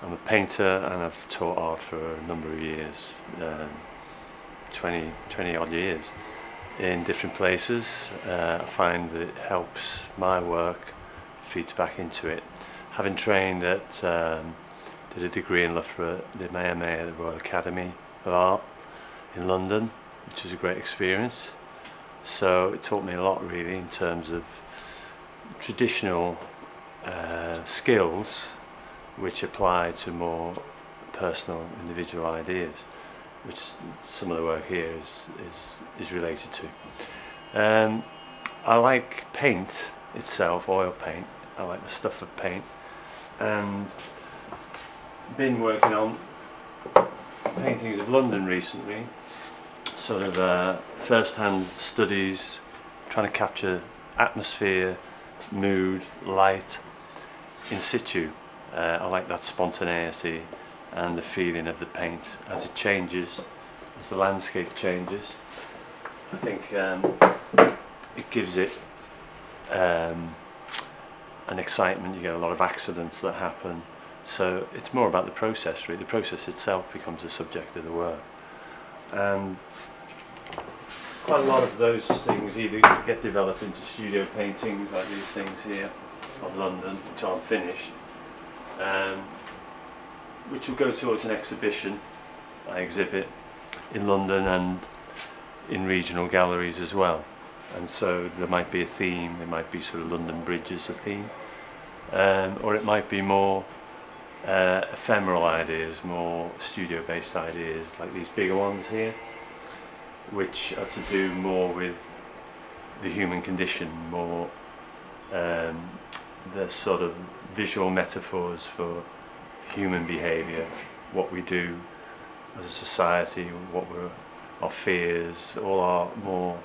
I'm a painter and I've taught art for a number of years, 20 odd years in different places. I find that it helps my work, feeds back into it. Having trained at, did a degree in Loughborough, did my MA at the Royal Academy of Art in London, which was a great experience. So it taught me a lot really in terms of traditional skills which apply to more personal individual ideas, which some of the work here is related to. I like paint itself, oil paint. I like the stuff of paint, and been working on paintings of London recently, sort of first-hand studies, trying to capture atmosphere, mood, light in situ. I like that spontaneity and the feeling of the paint as it changes, as the landscape changes. I think it gives it an excitement. You get a lot of accidents that happen, so it's more about the process really. The process itself becomes the subject of the work, and quite a lot of those things either get developed into studio paintings like these things here of London, which aren't finished, which will go towards an exhibition I exhibit in London and in regional galleries as well. And so there might be a theme, there might be sort of London Bridge as a theme, or it might be more ephemeral ideas, more studio based ideas like these bigger ones here, which have to do more with the human condition, more the sort of visual metaphors for human behaviour, what we do as a society, our fears, all our more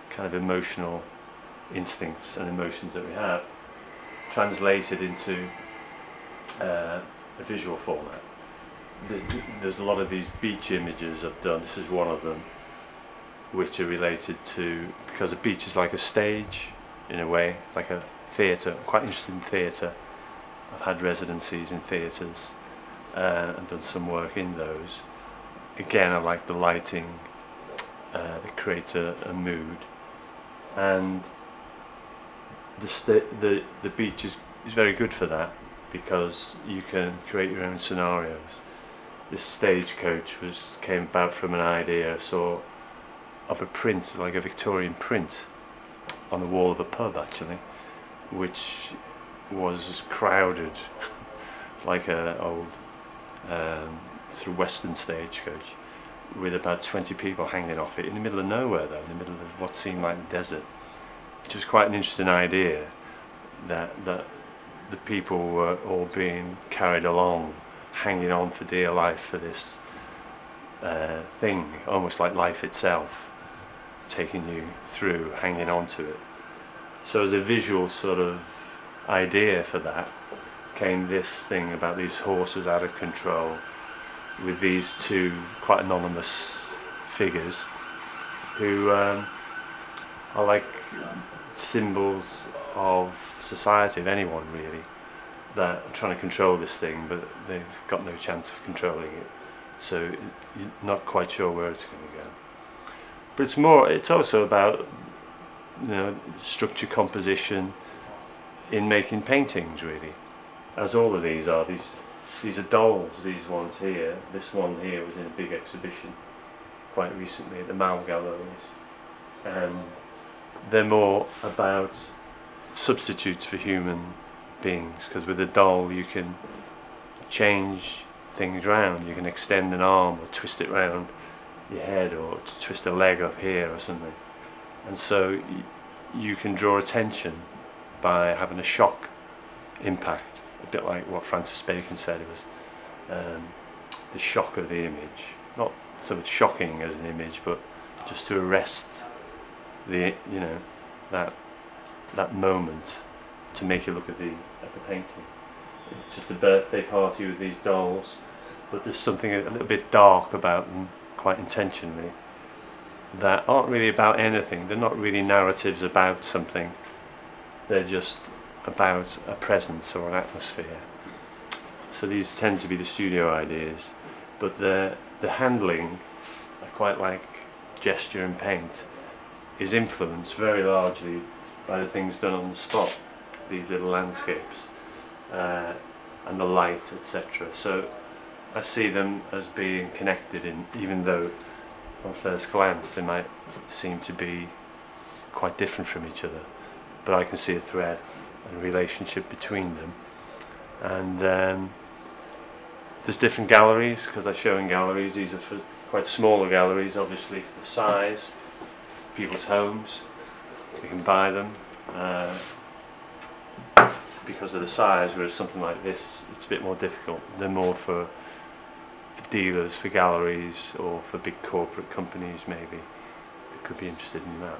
kind of emotional instincts and emotions that we have, translated into a visual format. There's a lot of these beach images I've done. This is one of them, which are related to, because a beach is like a stage in a way, like a theatre. I'm quite interested in theatre. I've had residencies in theatres and done some work in those. Again, I like the lighting that creates a mood, and the beach is very good for that, because you can create your own scenarios. This stagecoach came about from an idea I saw of a print, like a Victorian print, on the wall of a pub actually, which was crowded like an old sort of western stagecoach, with about 20 people hanging off it in the middle of nowhere though, in the middle of what seemed like the desert, which was quite an interesting idea, that the people were all being carried along, hanging on for dear life for this thing, almost like life itself, taking you through, hanging on to it. So as a visual sort of idea for that came this thing about these horses out of control, with these two quite anonymous figures who are like symbols of society, of anyone really, that are trying to control this thing, but they've got no chance of controlling it, so you're not quite sure where it's going to go. But it's also about, you know, structure, composition in making paintings really, as all of these are. These are dolls, these ones here. This one here was in a big exhibition quite recently at the Mall Galleries, and they're more about substitutes for human beings, because with a doll you can change things round. You can extend an arm or twist it round your head, or twist a leg up here or something, and so you can draw attention by having a shock impact, a bit like what Francis Bacon said. It was the shock of the image, not so much shocking as an image, but just to arrest the, you know, that moment, to make you look at the painting. It's just a birthday party with these dolls, but there's something a little bit dark about them, quite intentionally, that aren't really about anything. They're not really narratives about something. They're just about a presence or an atmosphere. So these tend to be the studio ideas, but the handling, I quite like gesture and paint, is influenced very largely by the things done on the spot, these little landscapes and the light, etc. So I see them as being connected, even though on first glance they might seem to be quite different from each other, but I can see a thread and a relationship between them. And there's different galleries, because I show in galleries. These are for quite smaller galleries, obviously, for the size, people's homes. We can buy them because of the size, whereas something like this, it's a bit more difficult. They're more for dealers, for galleries, or for big corporate companies maybe who could be interested in that.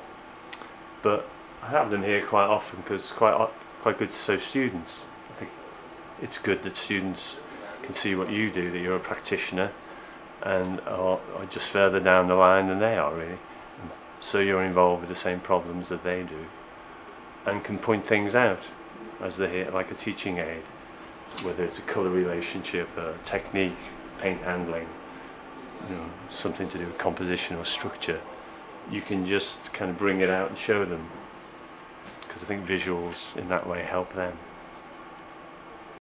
But I have them here quite often because it's quite good to show students. I think it's good that students can see what you do, that you're a practitioner and are just further down the line than they are, really. And so you're involved with the same problems that they do and can point things out as they're here, like a teaching aid, whether it's a colour relationship, a technique, paint handling, something to do with composition or structure. You can just kind of bring it out and show them, because I think visuals in that way help them.